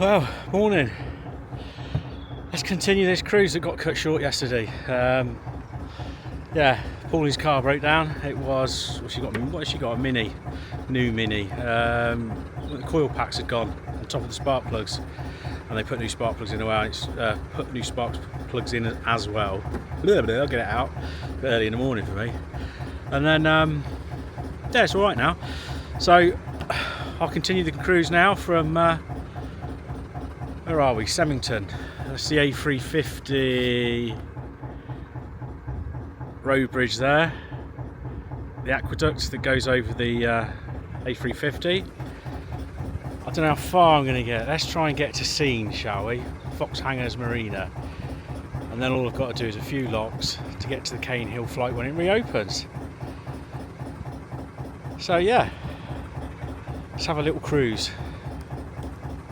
Well, morning. Let's continue this cruise that got cut short yesterday. Paulie's car broke down. It was, what has she got? A Mini, new Mini. The coil packs had gone on top of the spark plugs, and they put new spark plugs in. Put new spark plugs in as well. I'll get it out a bit early in the morning for me. And then, it's all right now. So I'll continue the cruise now from. Where are we? Semmington. That's the A350 road bridge there. The aqueduct that goes over the A350. I don't know how far I'm going to get. Let's try and get to Scene, shall we? Fox Hangers Marina. And then all I've got to do is a few locks to get to the Cane Hill flight when it reopens. So yeah, let's have a little cruise.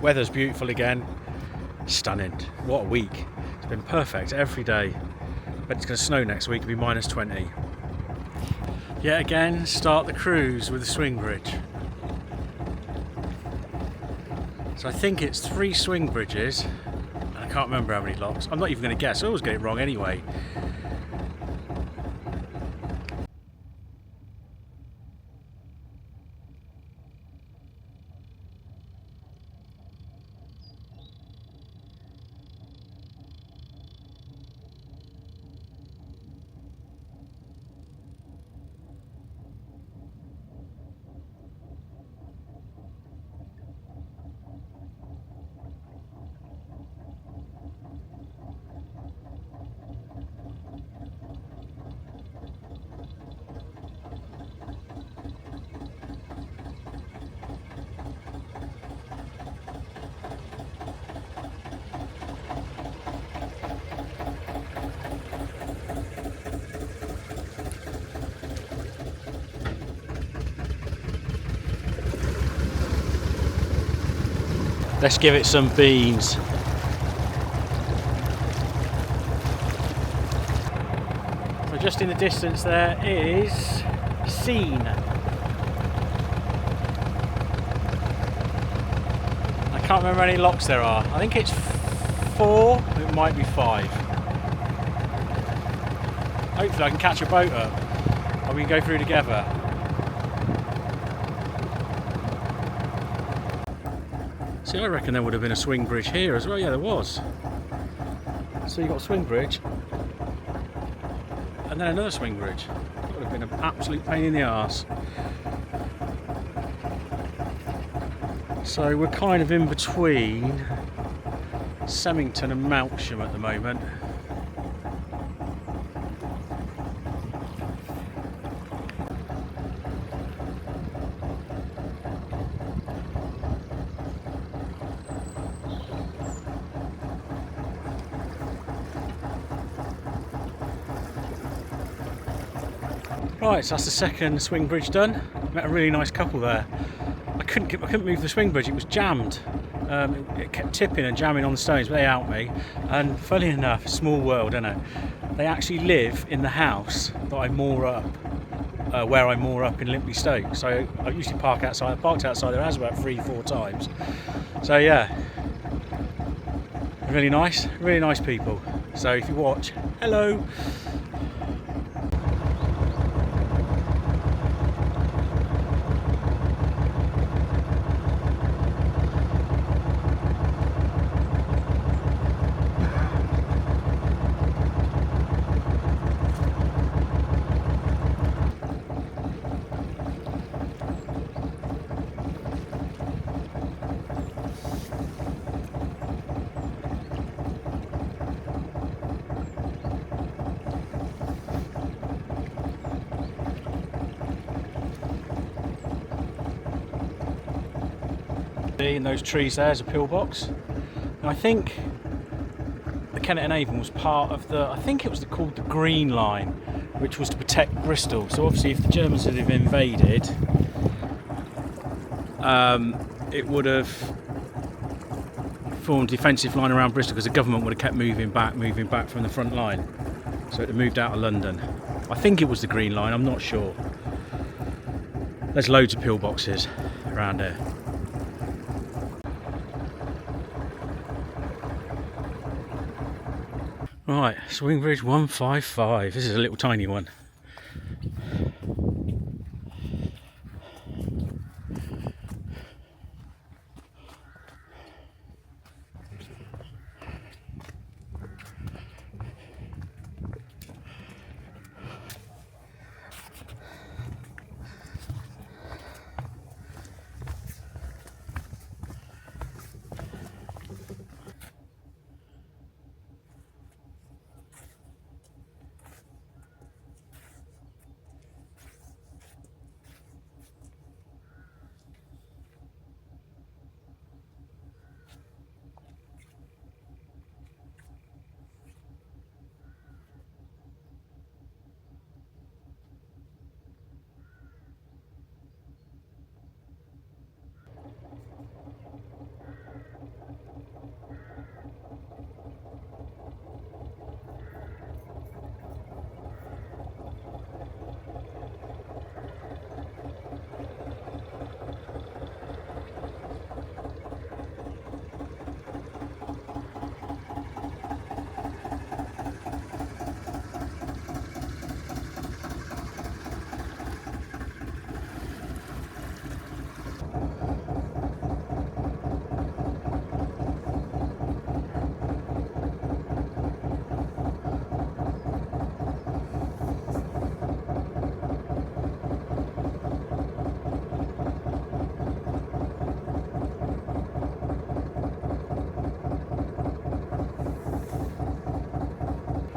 Weather's beautiful again. Stunning. What a week. It's been perfect every day. But it's going to snow next week. It'll be minus 20. Yet again, start the cruise with a swing bridge. So I think it's 3 swing bridges. And I can't remember how many locks. I'm not even going to guess. I always get it wrong anyway. Let's give it some beans. So just in the distance there is Scene. I can't remember how many locks there are. I think it's 4, it might be 5. Hopefully I can catch a boat up or we can go through together. See, I reckon there would have been a swing bridge here as well. Yeah, there was. So you got a swing bridge and then another swing bridge. That would have been an absolute pain in the arse. So we're kind of in between Semmington and Melksham at the moment. Right, so that's the second swing bridge done. Met a really nice couple there. I couldn't move the swing bridge, it was jammed. It kept tipping and jamming on the stones, but they helped me. And funny enough, small world, isn't it? They actually live in the house that I moor up, where I moor up in Limpley Stoke. So I usually park outside. I parked outside their house about 3-4 times. So yeah, really nice people. So if you watch, hello. In those trees there's a pillbox, and I think the Kennet and Avon was part of the, I think it was called the Green Line, which was to protect Bristol. So obviously if the Germans had invaded, it would have formed a defensive line around Bristol, because the government would have kept moving back from the front line. So it moved out of London. I think it was the Green Line, I'm not sure. There's loads of pillboxes around here. Right, swing bridge 155. This is a little tiny one.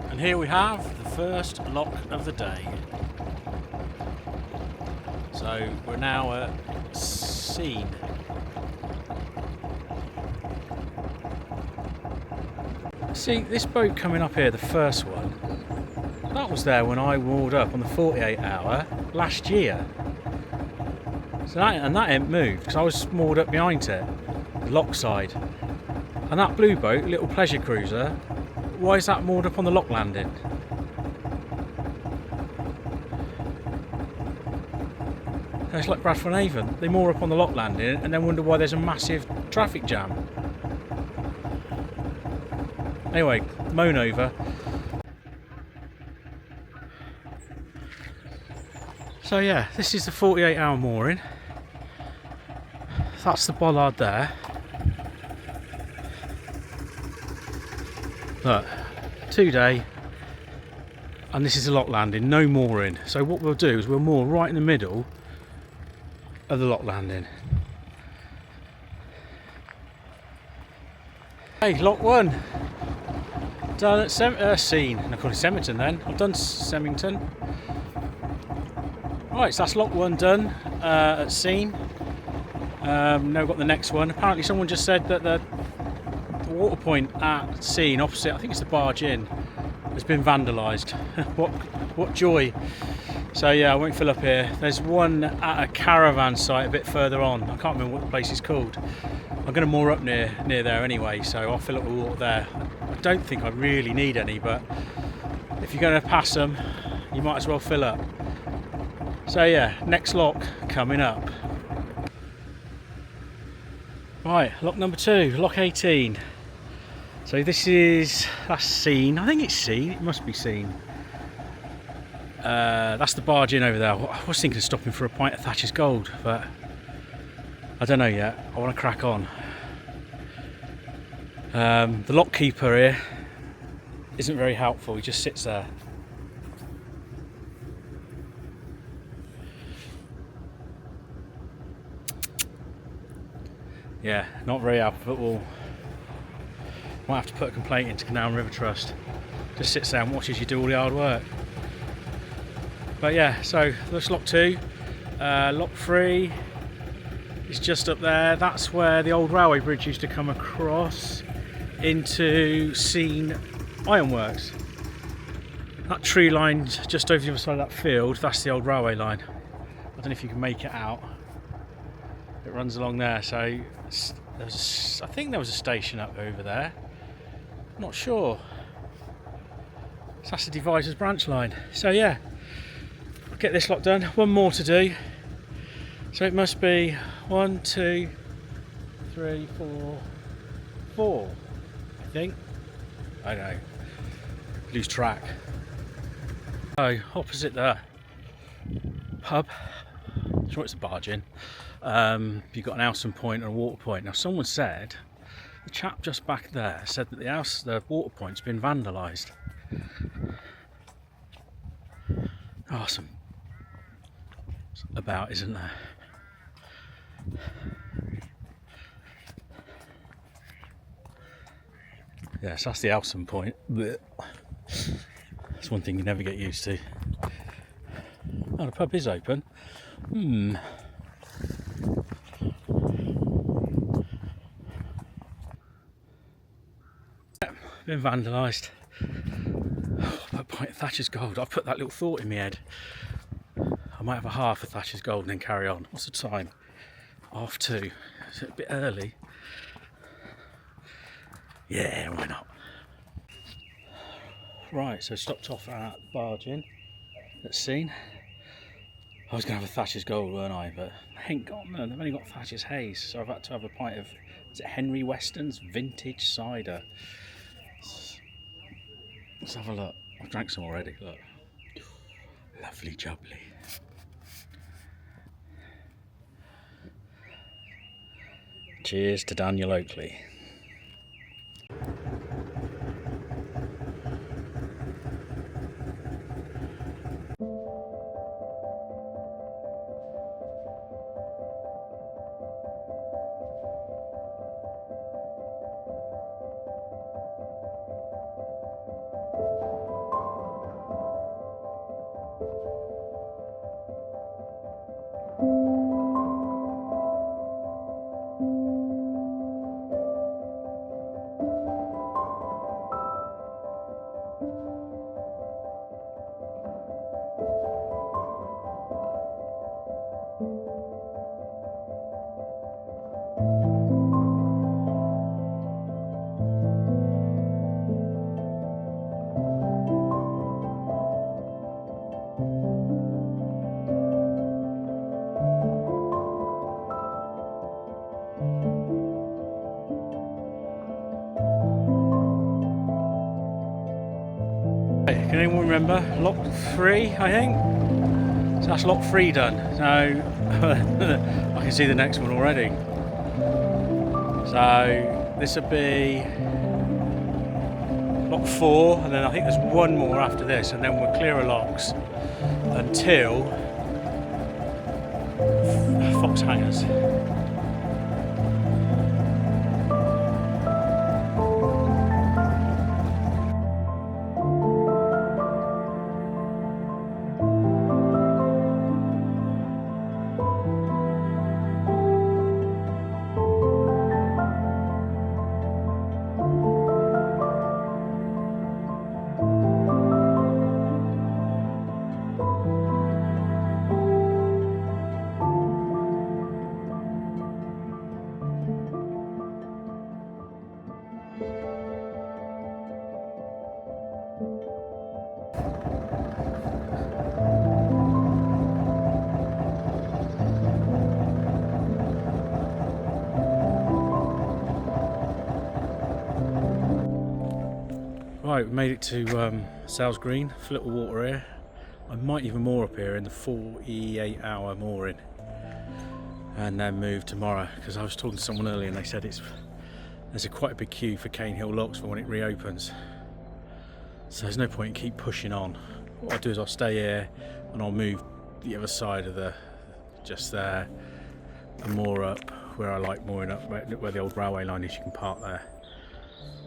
And here we have the first lock of the day. So we're now at Scene. See, this boat coming up here, the first one, that was there when I moored up on the 48 hour last year. So that ain't moved because I was moored up behind it, the lock side. And that blue boat, little pleasure cruiser, why is that moored up on the lock landing? It's like Bradford and Avon. They moor up on the lock landing and then wonder why there's a massive traffic jam. Anyway, moan over. So yeah, this is the 48 hour mooring. That's the bollard there. Look, 2 day, and this is a lock landing, no mooring. So what we'll do is we'll moor right in the middle of the lock landing. Hey, lock 1 done at Scene. I call it Semington then. I've done Semington. Right, so that's lock 1 done at Scene. Now we've got the next one. Apparently someone just said that the water point at Scene opposite, I think it's the Barge Inn, has been vandalised. what joy. So yeah, I won't fill up here. There's one at a caravan site a bit further on. I can't remember what the place is called. I'm going to moor up near there anyway, so I'll fill up the water there. I don't think I really need any, but if you're going to pass them, you might as well fill up. So yeah, next lock coming up. Right, lock number 2, lock 18. So that's Scene. I think it's Scene. It must be Scene. That's the Barge Inn over there. I was thinking of stopping for a pint of Thatcher's Gold, but I don't know yet. I want to crack on. The lock keeper here isn't very helpful. He just sits there. Yeah, not very helpful. We'll might have to put a complaint into Canal and River Trust. Just sits there and watches you do all the hard work. But yeah, so that's lock 2. Lock 3 is just up there. That's where the old railway bridge used to come across into Scene Ironworks. That tree line just over the other side of that field, that's the old railway line. I don't know if you can make it out. It runs along there, so I think there was a station up over there. Not sure. So that's the Devisers branch line. So yeah, I'll get this lot done. One more to do. So it must be 1, 2, 3, 4, 4. I think. I don't know. lose track. So opposite the pub, I'm sure it's a barge in, you've got an house and point and a water point. Now someone said, the chap just back there said that the water point's been vandalised. Awesome. About, isn't there? Yes, that's the Elson point. That's one thing you never get used to. Oh, the pub is open. Been vandalised. Oh, that point of Thatcher's Gold. I've put that little thought in my head. I might have a half of Thatcher's Gold and then carry on. What's the time? 2:30. Is it a bit early? Yeah, why not? Right, so stopped off at the barge in. Let's see. I was going to have a Thatcher's Gold, weren't I? But I ain't got none. They've only got Thatcher's Haze, so I've had to have a pint of, is it Henry Weston's vintage cider? Let's have a look. I've drank some already. Look, lovely jubbly. Cheers to Daniel Oakley. Can anyone remember? Lock 3, I think? So that's lock 3 done. So I can see the next one already. So this would be lock 4, and then I think there's one more after this, and then we'll clear of locks until Fox Hangers. Right, we made it to Sales Green, a little water here. I might even moor up here in the 48-hour mooring and then move tomorrow, because I was talking to someone earlier and they said there's quite a big queue for Cane Hill Locks for when it reopens. So there's no point in keep pushing on. What I'll do is I'll stay here and I'll move the other side of just there and moor up where I like mooring up, where the old railway line is. You can park there.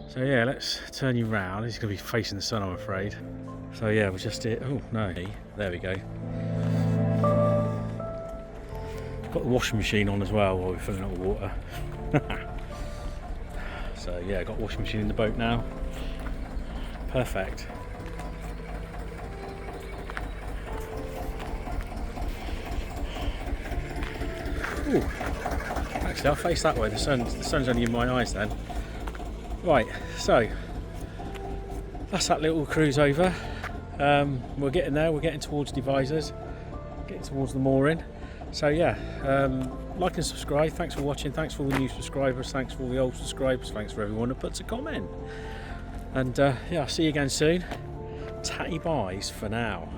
So yeah, let's turn you round. It's going to be facing the sun, I'm afraid. So yeah, we're just here. Oh no, there we go. Got the washing machine on as well while we're filling up with water. So yeah, got the washing machine in the boat now. Perfect. Ooh. Actually, I'll face that way. The sun's only in my eyes then. Right, so that's that little cruise over. We're getting there. We're getting towards Devisors, getting towards the mooring. So yeah, like and subscribe. Thanks for watching. Thanks for all the new subscribers. Thanks for all the old subscribers. Thanks for everyone that puts a comment. And yeah, I'll see you again soon. tatty buys for now.